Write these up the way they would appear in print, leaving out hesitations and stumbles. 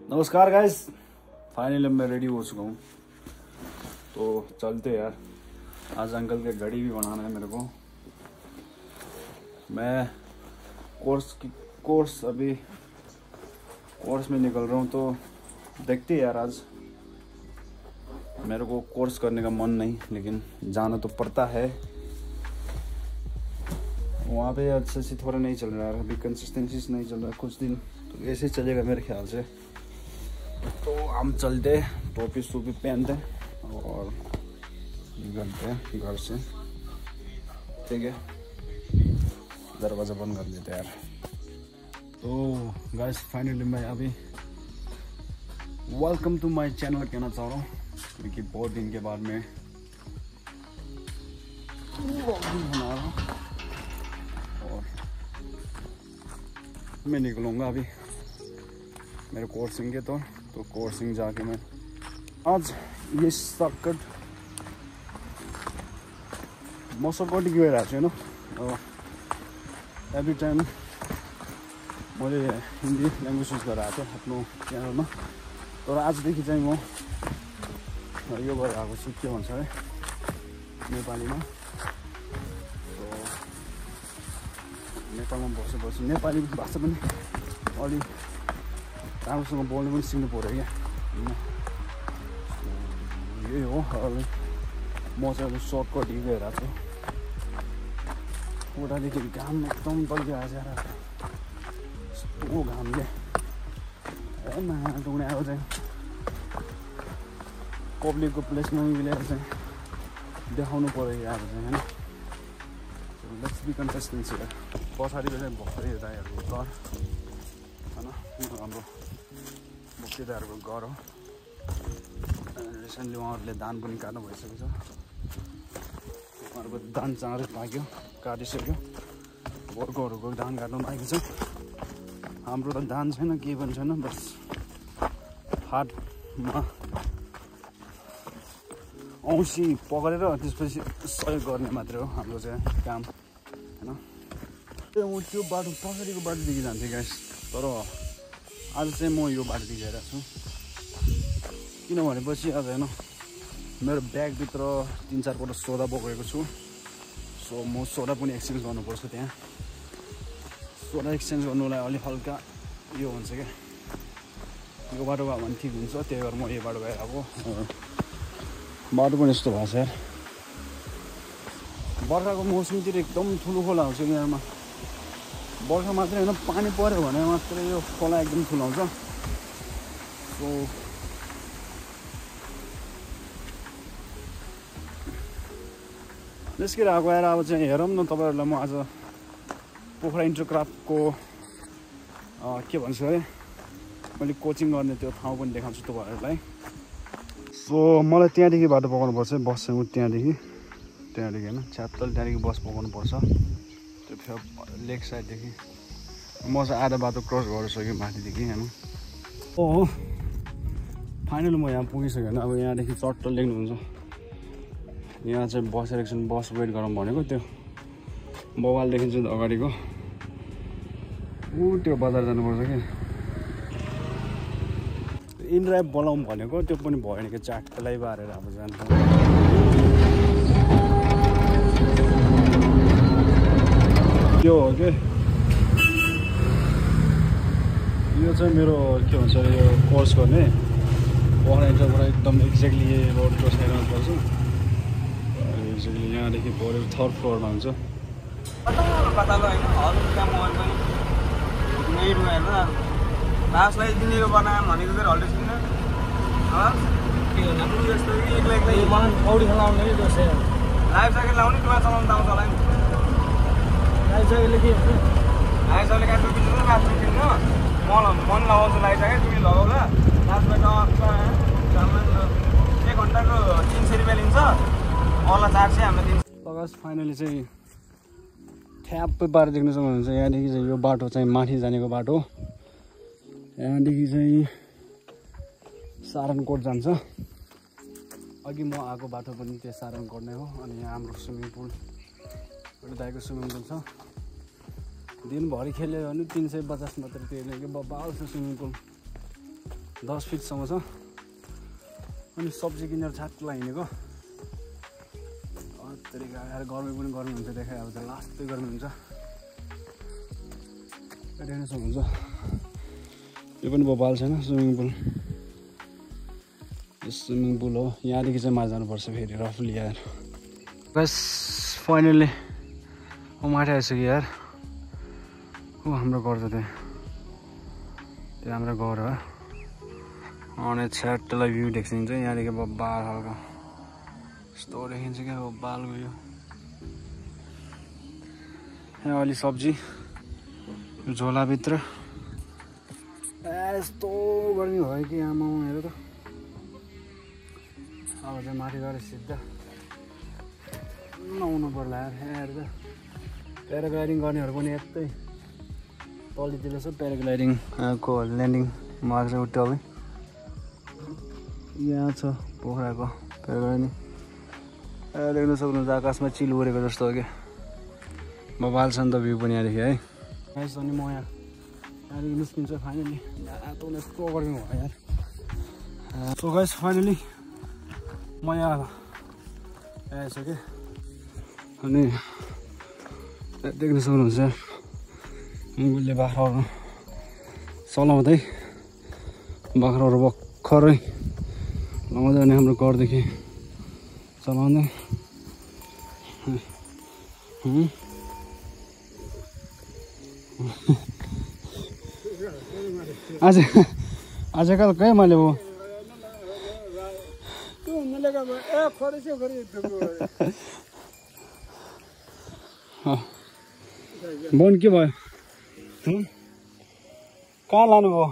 नमस्कार guys, finally मैं ready हो चुका हूँ। तो चलते यार, आज अंकल के घड़ी भी बनाना है मेरे को। मैं कोर्स में निकल रहा हूँ, तो देखते यार। आज मेरे को कोर्स करने का मन नहीं, लेकिन जाना तो पड़ता है। वहाँ पे अच्छे से थोड़ा नहीं चल रहा है, अभी कंसिस्टेंसी नहीं चल रहा है। कुछ दिन तो ऐसे चलेगा मेरे ख्याल से। तो हम चलते, टोपी सूपी पहनते और निकलते हैं घर से। ठीक है, दरवाज़ा बंद कर देते यार। तो गाइस, फाइनली मैं अभी वेलकम टू माय चैनल कहना चाह रहा हूँ, क्योंकि बहुत दिन के बाद मैं व्लॉगिंग बना रहा हूँ। और मैं निकलूँगा अभी मेरे कोर्सिंग के तो कोर्सिंग जाके मैं आज ये सर्किट म सर्किट गइरहेको छु होइन। एभ्री टाइम मैले हिन्दी ल्याङ्ग्वेज युज गरेर आएको थिएँ आफ्नो च्यानलमा, तर आजदेखि चाहिँ म यो गरेर आएको छु, के भन्छ अरे नेपालीमा। नेपालमा बसेपछि नेपाली भाषा पनि अलि राम्रोसँग बोल्नु पनि सिक्नु पऱ्यो क्या। यही हो, अहिले म चाहिँ अब सर्टकट गइरहेको छु। उतादेखि घाम एकदम बलिरहेको छ, यस्तो घाम क्या। डुङ्ने अब चाहिँ पब्लिकको प्लेसमा मिलेर चाहिँ देखाउनु पऱ्यो अब चाहिँ होइन। Let's be consistency. पछाडिको चाहिँ भर्खरै दाइहरूको घर होइन, हाम्रो मुख्य दाइहरूको घर हो। रिसेन्टली उहाँहरूले धान पनि काट्नु भइसकेको छ। उहाँहरूको धान चाँडै पाक्यो, काटिसक्यो। वर्करहरूको धान काट्नु बाँकी छ। हाम्रो त धान छैन, केही पनि छैन, बस हाटमा औँसी पक्रेर त्यसपछि सहयोग गर्ने मात्रै हो हाम्रो चाहिँ काम होइन। त्यो बाटो पछाडिको बाटोदेखि जान्थेँ गाइस, तर आज चाहिँ म यो बाटोदेखि गइरहेको छु। किन भनेपछि आज होइन, मेरो ब्यागभित्र 3-4 पल्ट सोडा बोकेको छु। सो म सोडा पनि एक्सचेन्ज गर्नुपर्छ त्यहाँ। सोडा एक्सचेन्ज गर्नुलाई अलिक हल्का यो हुन्छ क्या, यो बाटो गयो भने ठिक हुन्छ। त्यही भएर म यो बाटो गइरहेको। बाटो पनि यस्तो भएको छ यार। बर्खाको मौसमतिर एकदम ठुलो खोला आउँछ यहाँमा। बर्खा मात्रै होइन, पानी पऱ्यो भने मात्रै यो खोला एकदम ठुलो आउँछ। सो निस्किरहेको आएर अब चाहिँ हेरौँ न तपाईँहरूलाई म आज पोखरा इन्टरक्राफ्टको के भन्छ अरे मैले कोचिङ गर्ने त्यो ठाउँ पनि देखाउँछु तपाईँहरूलाई। सो मलाई त्यहाँदेखि बाटो पकाउनुपर्छ, बस चाहिँ त्यहाँदेखि होइन, च्याप्तल त्यहाँदेखि बस पकाउनुपर्छ। त्यो फेरि लेक साइडदेखि म चाहिँ आधा बाटो क्रस गरिसकेँ माथिदेखि होइन। हो फाइनल म यहाँ पुगिसकेँ होइन। अब यहाँदेखि चट्टल देख्नुहुन्छ, यहाँ चाहिँ बस एकछिन बस वेट गरौँ भनेको। त्यो बवाल देखिन्छ अगाडिको, त्यो बजार जानुपर्छ कि। इनड्राइभ बोलाउँ भनेको, त्यो पनि भएन कि, चाटलाई बारेर अब जान्छ। त्यो हो कि यो चाहिँ मेरो के भन्छ अरे यो कोर्स गर्ने पोखरा इन्टरबाट एकदम एक्ज्याक्टली यही रोडको साइडमा पर्छ। एक्ज्याक्टली यहाँदेखि बढ्यो 3rd फ्लोरमा हुन्छ। लास्टलाई दिनेको बनायो भनेको चाहिँ हल्दै छैन। पौडी खेलाउने लाइफ ज्याकेट लाउने, टुवा चलाउनु त आउँछ होला नि। लाइफ ज्याकेटले के हुन्छ? लाइफ ज्याकेटले काट्नु किन्नु, काट्नु किन्नु। मन लगाउँछु लाइफ ज्याकेट, तिमी लगाउला। लास्टमा 1 घन्टाको 300 रुपियाँ लिन्छ, अरूलाई 400 हामीलाई दिन्छ। लगास फाइनली चाहिँ ठ्याप्पै पारेर देख्न सक्नुहुन्छ। यहाँदेखि चाहिँ यो बाटो चाहिँ माथि जानेको बाटो। यहाँदेखि चाहिँ सारनकोट जान्छ। अघि म आएको बाटो पनि त्यो सारनकोट नै हो। अनि यहाँ हाम्रो स्विमिङ पुल, दाइको स्विमिङ पुल छ। दिनभरि खेल्यो भने 350 मात्रै तिर्ने कि बबाल छ स्विमिङ पुल। 10 फिटसम्म छ अनि सब्जी किनेर छाकलाई हिँडेको तरिका आएर गर्मी पनि गर्मी हुन्छ देखाइ अब त लास्टै गर्मी हुन्छ हेर्न सक्नुहुन्छ यो पनि बबाल छैन स्विमिङ पुल यो स्विमिङ पुल हो यहाँदेखि चाहिँ माथि जानुपर्छ फेरि रफली यार बस फाइनली म माथि आइसक्यो यार हो हाम्रो घर त त्यो हाम्रो घर हो अनि छ्याटलाई भ्यू देख्छिन्छ यहाँदेखि बब्बाल खालको यस्तो देखिन्छ क्या बब्बाल गयो यहाँ अलि सब्जी झोलाभित्र यस्तो गर्मी भयो कि आमा हेर त अब चाहिँ माथि गएर सिधा नुहाउनु पर्ला हेर त प्याराग्लाइडिङ गर्नेहरू पनि यतै तलितिर छ प्याराग्लाइडिङको ल्यान्डिङ मार्ग चाहिँ उट्याउँ यहाँ छ पोखराको प्याराग्लाइडिङ देख्न सक्नुहुन्छ आकाशमा चिल उडेको जस्तो हो क्या बबाल छ नि त भ्यू पनि यहाँदेखि है गाइस अनि म यहाँदेखि निस्किन्छ फाइनली त यस्तो गर्मी भयो यार सो गाइस फाइनली म यहाँ आइसकेँ अनि देख्न सक्नुहुन्छ मुगुलले बाख्राहरू चलाउँदै बाख्राहरू भर्खरै लगाउँदै अनि हाम्रो घरदेखि चलाउँदै आजकल कहीँ मैले वो बन के भयो कहाँ लानुभयो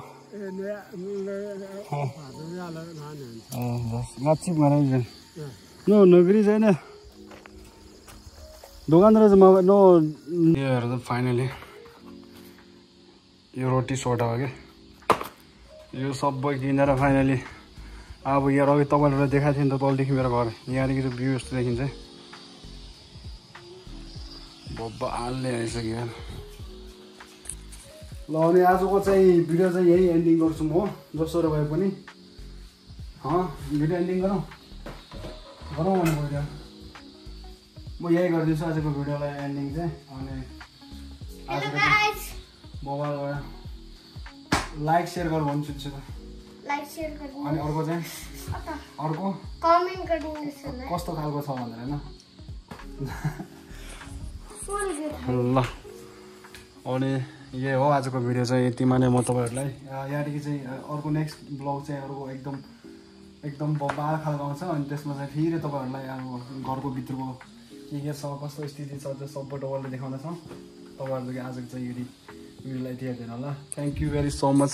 गाछी बनाइन्छ नो नगरी छैन दोकानदार चाहिँ नो योहरू त फाइनली यो रोटी सोडा हो क्या यो सबै किनेर फाइनली अब यहाँ अघि तपाईँहरूलाई देखाएको थिएँ नि त तलदेखि मेरो घर यहाँदेखि चाहिँ भ्यू यस्तो देखिन्छ बब्बालले आइसक्यो यार ल अनि आजको चाहिँ भिडियो चाहिँ यही एन्डिङ गर्छु म जसरी भए पनि भिडियो एन्डिङ गरौँ भन्नु पऱ्यो म यही गरिदिन्छु आजको भिडियोलाई एन्डिङ चाहिँ अनि आजको मोबाइल गयो लाइक सेयर गर भन्छु लाइक सेयर गर्नु अनि अर्को चाहिँ अर्को कमेन्ट गरिदिनुहोस् न कस्तो खालको छ भनेर हैन ल अनि यही हो आजको भिडियो चाहिँ यतिमा नै म तपाईँहरूलाई यहाँदेखि चाहिँ अर्को नेक्स्ट ब्लग चाहिँ अर्को एकदम बबाल खालको आउँछ अनि त्यसमा चाहिँ फेरि तपाईँहरूलाई अब घरको भित्रको के छ कस्तो स्थिति छ त्यो सबै तपाईँहरूले देखाउनेछौँ तपाईँहरूले आजको चाहिँ यो भिडियोलाई हेरिदिनु होला thank you very so much